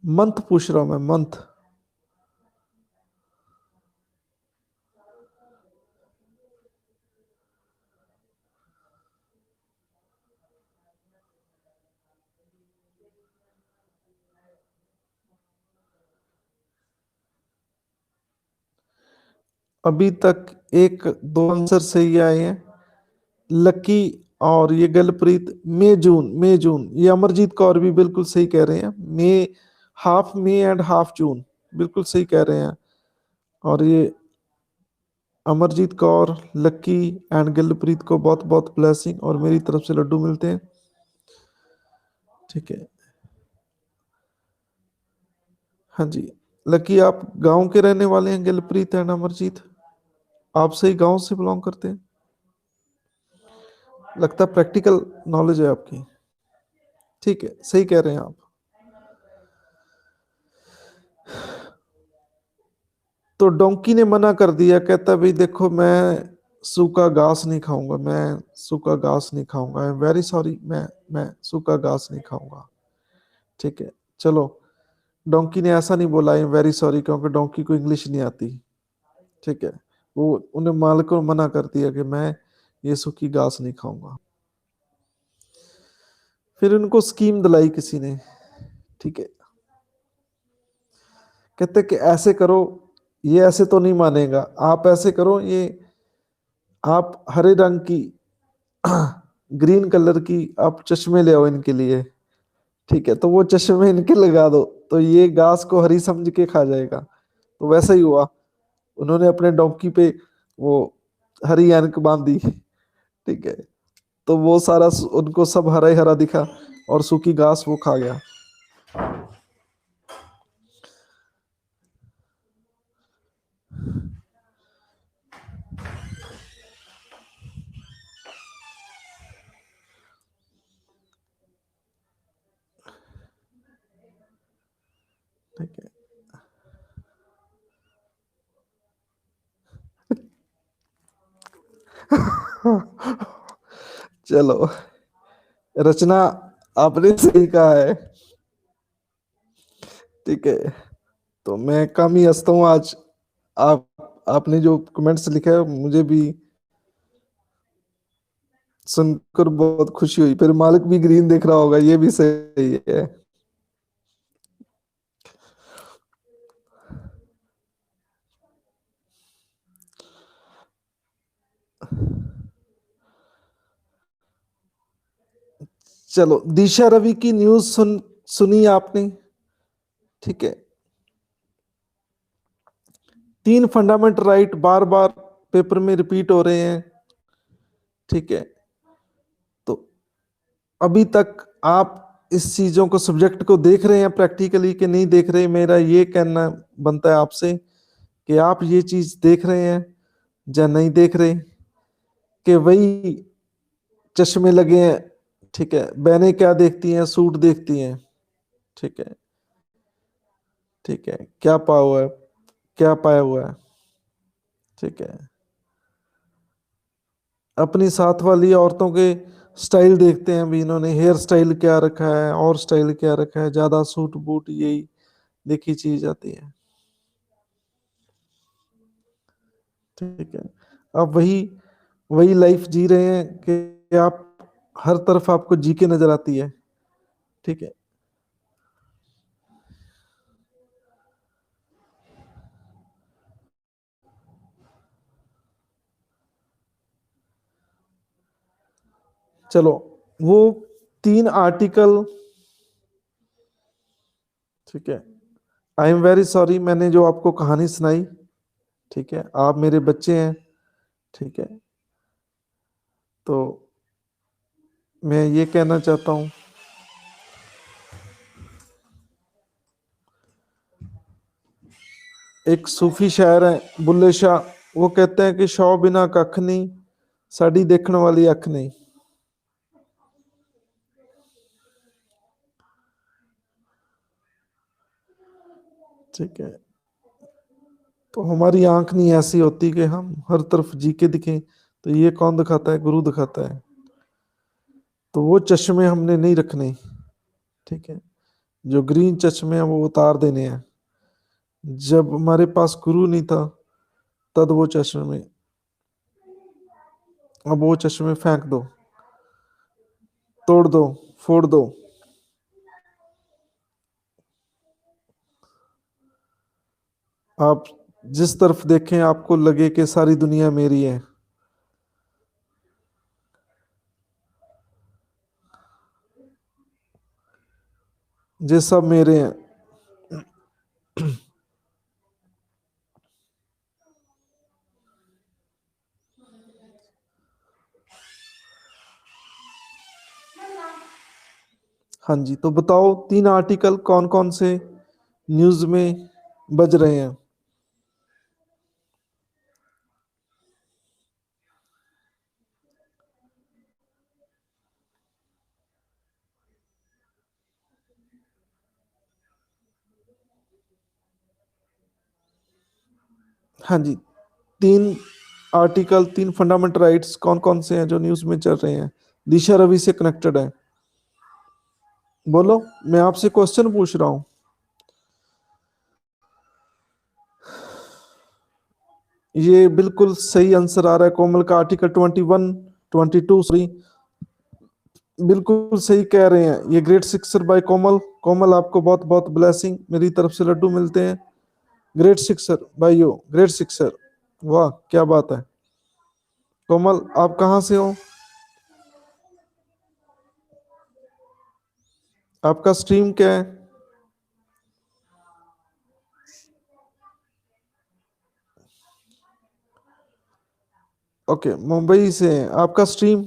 A: मंथ पूछ रहा हूं मैं, मंथ। अभी तक एक दो आंसर सही आए हैं, लकी और ये गलप्रीत। मई जून, मई जून, ये अमरजीत कौर भी बिल्कुल सही कह रहे हैं, मई, हाफ मई एंड हाफ जून, बिल्कुल सही कह रहे हैं। और ये अमरजीत कौर, लक्की एंड गिलप्रीत को बहुत बहुत ब्लेसिंग और मेरी तरफ से लड्डू मिलते हैं, ठीक है। हाँ जी, लकी आप गांव के रहने वाले हैं, गिलप्रीत एंड अमरजीत, आप सही गांव से बिलोंग करते हैं, लगता है प्रैक्टिकल नॉलेज है आपकी, ठीक है, सही कह रहे हैं आप। तो डोंकी ने मना कर दिया, कहता भाई देखो मैं सूखा घास नहीं खाऊंगा, मैं सूखा घास नहीं खाऊंगा, आई एम वेरी सॉरी, मैं सूखा घास नहीं खाऊंगा, ठीक है। चलो, डोंकी ने ऐसा नहीं बोला आई एम वेरी सॉरी, क्योंकि डोंकी को इंग्लिश नहीं आती, ठीक है। वो उन्हें मालिक को मना कर दिया कि मैं ये सूखी घास नहीं खाऊंगा। फिर उनको स्कीम दिलाई किसी ने, ठीक है। कहते कि ऐसे करो, ये ऐसे तो नहीं मानेगा, आप ऐसे करो, ये आप हरे रंग की ग्रीन कलर की आप चश्मे ले आओ इनके लिए, ठीक है। तो वो चश्मे इनके लगा दो, तो ये घास को हरी समझ के खा जाएगा। तो वैसा ही हुआ, उन्होंने अपने डोंकी पे वो हरी ऐनक बांधी, ठीक है। तो वो सारा उनको सब हरा ही हरा दिखा और सूखी घास वो खा गया। ठीक है। चलो, रचना आपने सही कहा है, ठीक है। तो मैं कम ही हंसता हूँ आज। आप आपने जो कमेंट्स लिखा है मुझे भी सुनकर बहुत खुशी हुई, फिर मालिक भी ग्रीन देख रहा होगा, ये भी सही है। चलो, दिशा रवि की न्यूज सुनी आपने, ठीक है। 3 फंडामेंटल राइट बार बार पेपर में रिपीट हो रहे हैं, ठीक है। तो अभी तक आप इस चीजों को, सब्जेक्ट को देख रहे हैं प्रैक्टिकली कि नहीं देख रहे? मेरा ये कहना बनता है आपसे कि आप ये चीज देख रहे हैं या नहीं देख रहे, कि वही चश्मे लगे हैं, ठीक है, बहनें क्या देखती हैं? सूट देखती हैं, ठीक है, ठीक है, क्या पाया हुआ है, क्या पाया हुआ है, ठीक है। अपनी साथ वाली औरतों के स्टाइल देखते हैं, भी इन्होंने हेयर स्टाइल क्या रखा है और स्टाइल क्या रखा है, ज्यादा सूट बूट, यही देखी चीज आती है, ठीक है। आप वही वही लाइफ जी रहे हैं कि आप हर तरफ आपको जीके नजर आती है, ठीक है। चलो, वो 3 आर्टिकल, ठीक है। आई एम वेरी सॉरी, मैंने जो आपको कहानी सुनाई, ठीक है, आप मेरे बच्चे हैं, ठीक है। तो मैं ये कहना चाहता हूँ, एक सूफी शायर है बुल्ले शाह, वो कहते हैं कि शौ बिना कख नहीं, साड़ी देखने वाली अख नहीं, ठीक है। तो हमारी आंख नहीं ऐसी होती कि हम हर तरफ जी के दिखें, तो ये कौन दिखाता है? गुरु दिखाता है। तो वो चश्मे हमने नहीं रखने, ठीक है। जो ग्रीन चश्मे हैं वो उतार देने हैं। जब हमारे पास गुरु नहीं था, तब वो चश्मे, अब वो चश्मे फेंक दो, तोड़ दो, फोड़ दो। आप जिस तरफ देखें आपको लगे कि सारी दुनिया मेरी है, ये सब मेरे हैं। हाँ जी, तो बताओ 3 आर्टिकल कौन कौन से न्यूज में बज रहे हैं? हाँ जी, 3 आर्टिकल, 3 फंडामेंटल राइट्स कौन कौन से हैं जो न्यूज में चल रहे हैं, दिशा रवि से कनेक्टेड है? बोलो, मैं आपसे क्वेश्चन पूछ रहा हूँ। ये बिल्कुल सही आंसर आ रहा है कोमल का, आर्टिकल 21, 22, सॉरी, बिल्कुल सही कह रहे हैं। ये ग्रेट सिक्सर बाय कोमल। कोमल, आपको बहुत बहुत ब्लेसिंग, मेरी तरफ से लड्डू मिलते हैं। Great sixer by you, great sixer, वाह क्या बात है। कोमल, आप कहाँ से हो? आपका स्ट्रीम क्या है? ओके, मुंबई से है आपका स्ट्रीम।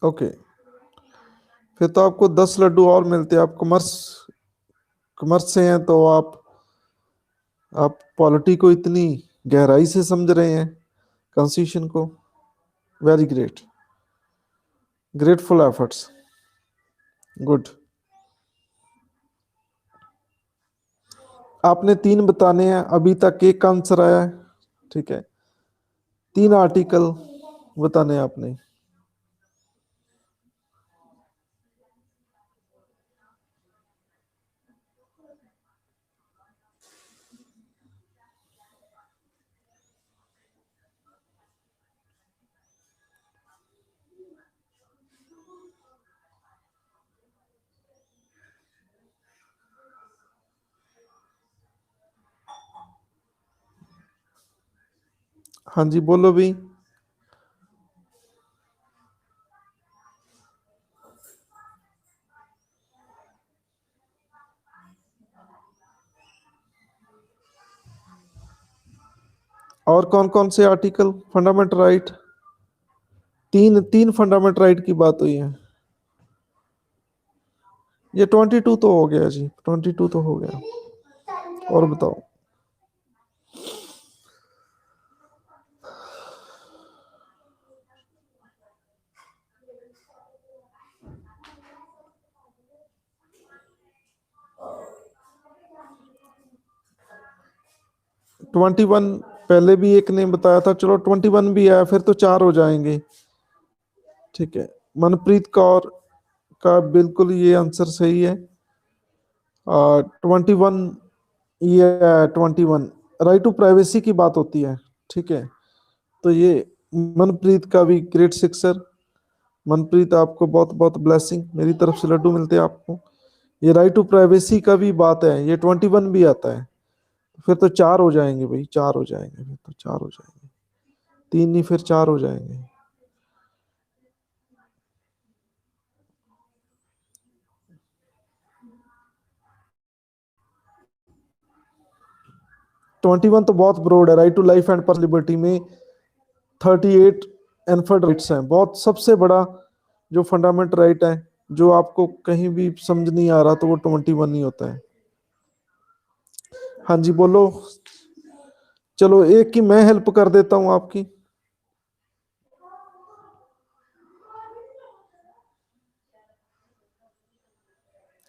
A: ओके, फिर तो आपको 10 लड्डू और मिलते हैं। आप कॉमर्स, कॉमर्स से हैं तो आप पॉलिटी को इतनी गहराई से समझ रहे हैं, कॉन्स्टिट्यूशन को। Very great, grateful efforts, good. आपने 3 बताने हैं, अभी तक एक आंसर आया है, ठीक है। 3 आर्टिकल बताने हैं आपने। हाँ जी, बोलो भी। और कौन कौन से आर्टिकल फंडामेंटल राइट? तीन तीन फंडामेंटल राइट की बात हुई है। ये 22 तो हो गया जी, 22 तो हो गया। और बताओ। 21 पहले भी एक ने बताया था, चलो 21 भी आया, फिर तो चार हो जाएंगे। ठीक है, मनप्रीत कौर का बिल्कुल ये आंसर सही है। 21, ये 21 राइट टू प्राइवेसी की बात होती है। ठीक है, तो ये मनप्रीत का भी ग्रेट सिक्सर। मनप्रीत, आपको बहुत बहुत ब्लेसिंग, मेरी तरफ से लड्डू मिलते हैं आपको। ये राइट टू प्राइवेसी का भी बात है, ये 21 भी आता है। फिर तो चार हो जाएंगे भाई, चार हो जाएंगे, फिर तो चार हो जाएंगे। तीन नहीं, फिर चार हो जाएंगे। 21 तो बहुत ब्रॉड है, right to life and personal liberty में 38 एनफर्ड राइट्स हैं, बहुत सबसे बड़ा जो फंडामेंटल राइट है, जो आपको कहीं भी समझ नहीं आ रहा तो वो 21 ही होता है। हाँ जी, बोलो। चलो एक की मैं हेल्प कर देता हूं आपकी।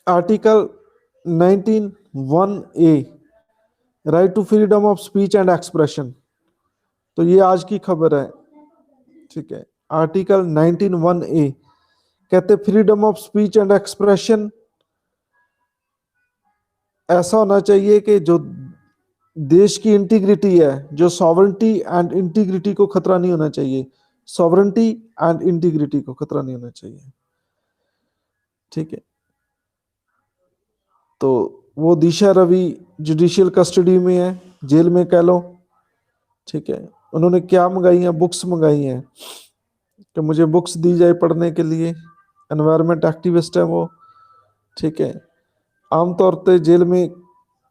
A: Article 19(1)(a), right to freedom of speech and expression. तो ये आज की खबर है। ठीक है, आर्टिकल 19(1)(a) कहते freedom of speech and expression ऐसा होना चाहिए कि जो देश की इंटीग्रिटी है, जो सॉवरेंटी एंड इंटीग्रिटी को खतरा नहीं होना चाहिए। सॉवरेंटी एंड इंटीग्रिटी को खतरा नहीं होना चाहिए। ठीक है, तो वो दिशा रवि जुडिशियल कस्टडी में है, जेल में कह लो। ठीक है, उन्होंने क्या मंगाई है? बुक्स मंगाई हैं कि मुझे बुक्स दी जाए पढ़ने के लिए। एनवायरनमेंट एक्टिविस्ट है वो। ठीक है, आमतौर पे जेल में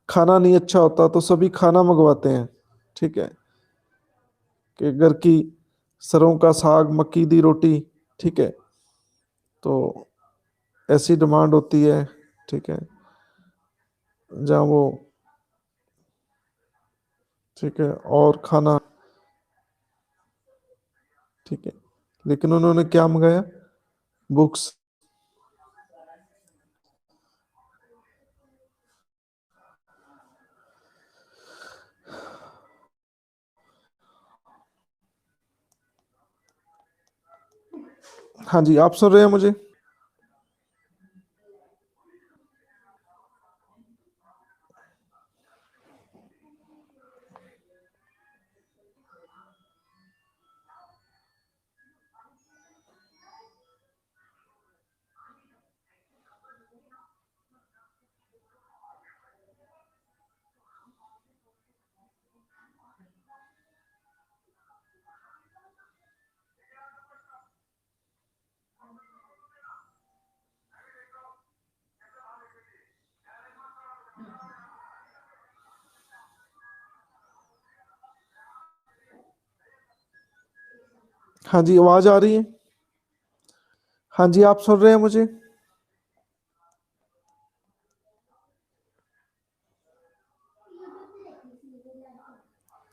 A: खाना नहीं अच्छा होता तो सभी खाना मंगवाते हैं। ठीक है, कि घर की सरों का साग, मक्की दी रोटी। ठीक है, तो ऐसी डिमांड होती है। ठीक है, जहाँ वो, ठीक है, और खाना। ठीक है, लेकिन उन्होंने क्या मंगाया? बुक्स। हाँ जी, आप सुन रहे हैं मुझे? हाँ जी, आवाज आ रही है? हाँ जी, आप सुन रहे हैं मुझे?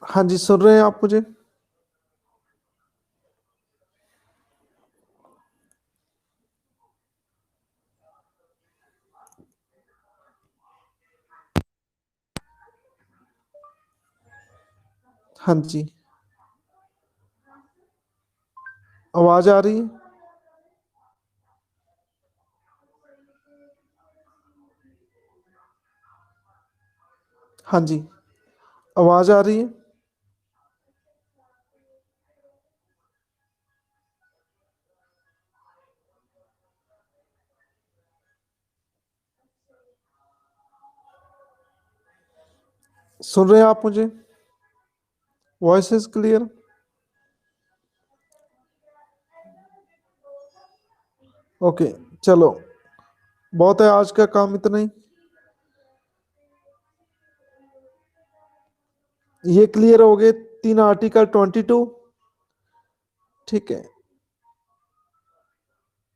A: हाँ जी, सुन रहे हैं आप मुझे? हाँ जी, आवाज आ रही है? हाँ जी, आवाज आ रही है? सुन रहे हैं आप मुझे? Voice is clear? ओके, चलो बहुत है आज का काम, इतना ही। ये क्लियर हो गए 3 आर्टिकल 22, ठीक है,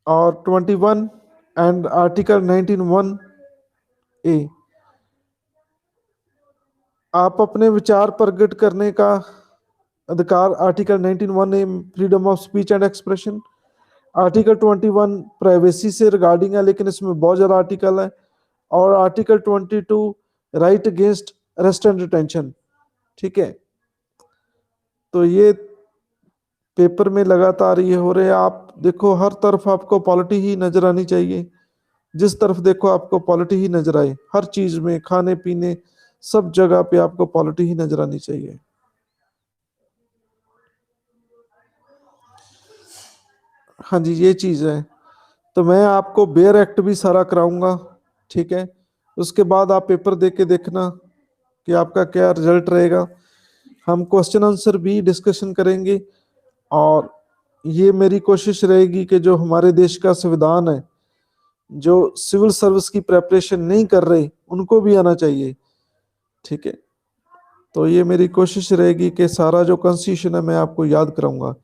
A: और 21 एंड आर्टिकल 19(1)(a). आप अपने विचार प्रकट करने का अधिकार article 19(1)(a) freedom of speech and expression. Article 21 privacy से रिगार्डिंग है, लेकिन इसमें बहुत ज़्यादा आर्टिकल है। और article 22 right against arrest and detention, ठीक है। तो ये पेपर में लगातार ये हो रहे हैं। आप देखो हर तरफ आपको पॉलिटी ही नजर आनी चाहिए, जिस तरफ देखो आपको पॉलिटी ही नजर आए, हर चीज में, खाने पीने सब जगह पे आपको पॉलिटी ही नजर आनी चाहिए। हाँ जी, ये चीज है। तो मैं आपको बेयर एक्ट भी सारा कराऊंगा, ठीक है। उसके बाद आप पेपर दे के देखना कि आपका क्या रिजल्ट रहेगा। हम क्वेश्चन आंसर भी डिस्कशन करेंगे। और ये मेरी कोशिश रहेगी कि जो हमारे देश का संविधान है, जो सिविल सर्विस की प्रेपरेशन नहीं कर रहे उनको भी आना चाहिए, ठीक है। तो ये मेरी कोशिश रहेगी कि सारा जो कॉन्स्टिट्यूशन है मैं आपको याद कराऊंगा,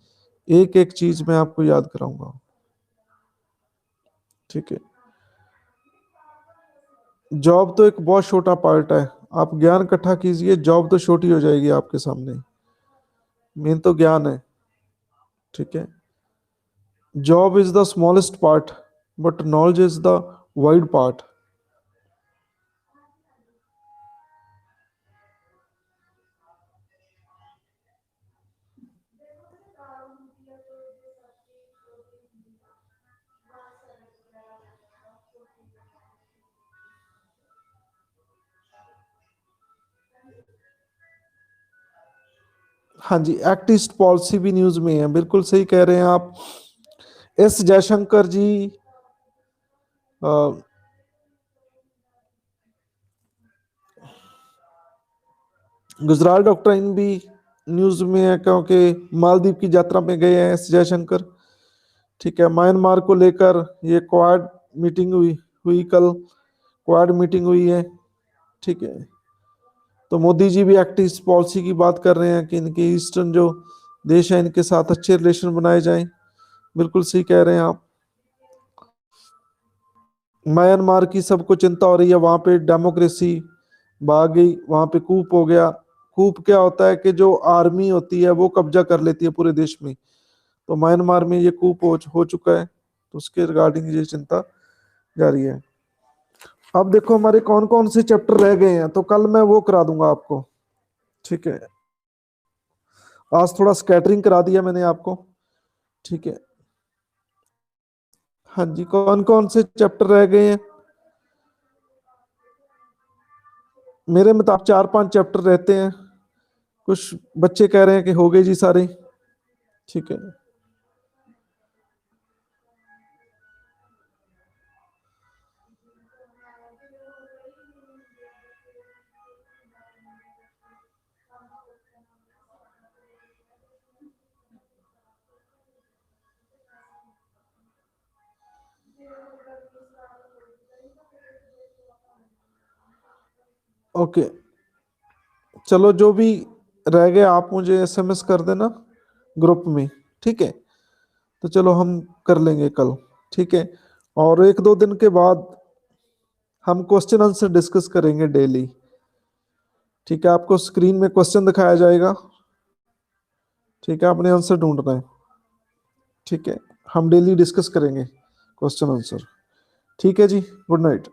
A: एक एक चीज मैं आपको याद कराऊंगा, ठीक है। जॉब तो एक बहुत छोटा पार्ट है, आप ज्ञान इकट्ठा कीजिए, जॉब तो छोटी हो जाएगी आपके सामने। मेन तो ज्ञान है, ठीक है। Job is the smallest part but knowledge is the wide part. हाँ जी, एक्ट ईस्ट पॉलिसी भी न्यूज में है, बिल्कुल सही कह रहे हैं आप। एस जयशंकर जी, अ, गुजरात डॉक्ट्राइन भी न्यूज में है, क्योंकि मालदीव की यात्रा में गए हैं एस जयशंकर, ठीक है। म्यांमार को लेकर ये क्वाड मीटिंग हुई हुई कल क्वाड मीटिंग हुई है, ठीक है। तो मोदी जी भी एक्ट ईस्ट पॉलिसी की बात कर रहे हैं कि इनके ईस्टर्न जो देश है इनके साथ अच्छे रिलेशन बनाए जाएं। बिल्कुल सही कह रहे हैं आप। म्यांमार की सबको चिंता हो रही है, वहां पे डेमोक्रेसी भाग गई, वहां पे कूप हो गया। कूप क्या होता है कि जो आर्मी होती है वो कब्जा कर लेती है पूरे देश में। तो म्यांमार में ये कूप हो चुका है, तो उसके रिगार्डिंग ये चिंता जारी है। अब देखो हमारे कौन कौन से चैप्टर रह गए हैं, तो कल मैं वो करा दूंगा आपको, ठीक है। आज थोड़ा स्कैटरिंग करा दिया मैंने आपको, ठीक है। हाँ जी, कौन कौन से चैप्टर रह गए हैं? मेरे मुताबिक 4-5 चैप्टर रहते हैं। कुछ बच्चे कह रहे हैं कि हो गए जी सारे, ठीक है। ओके, चलो जो भी रह गए आप मुझे एसएमएस कर देना ग्रुप में, ठीक है। तो चलो हम कर लेंगे कल, ठीक है। और 1-2 दिन के बाद हम क्वेश्चन आंसर डिस्कस करेंगे डेली, ठीक है। आपको स्क्रीन में क्वेश्चन दिखाया जाएगा, ठीक है, आपने आंसर ढूंढना है, ठीक है। हम डेली डिस्कस करेंगे क्वेश्चन आंसर, ठीक है जी। Good night.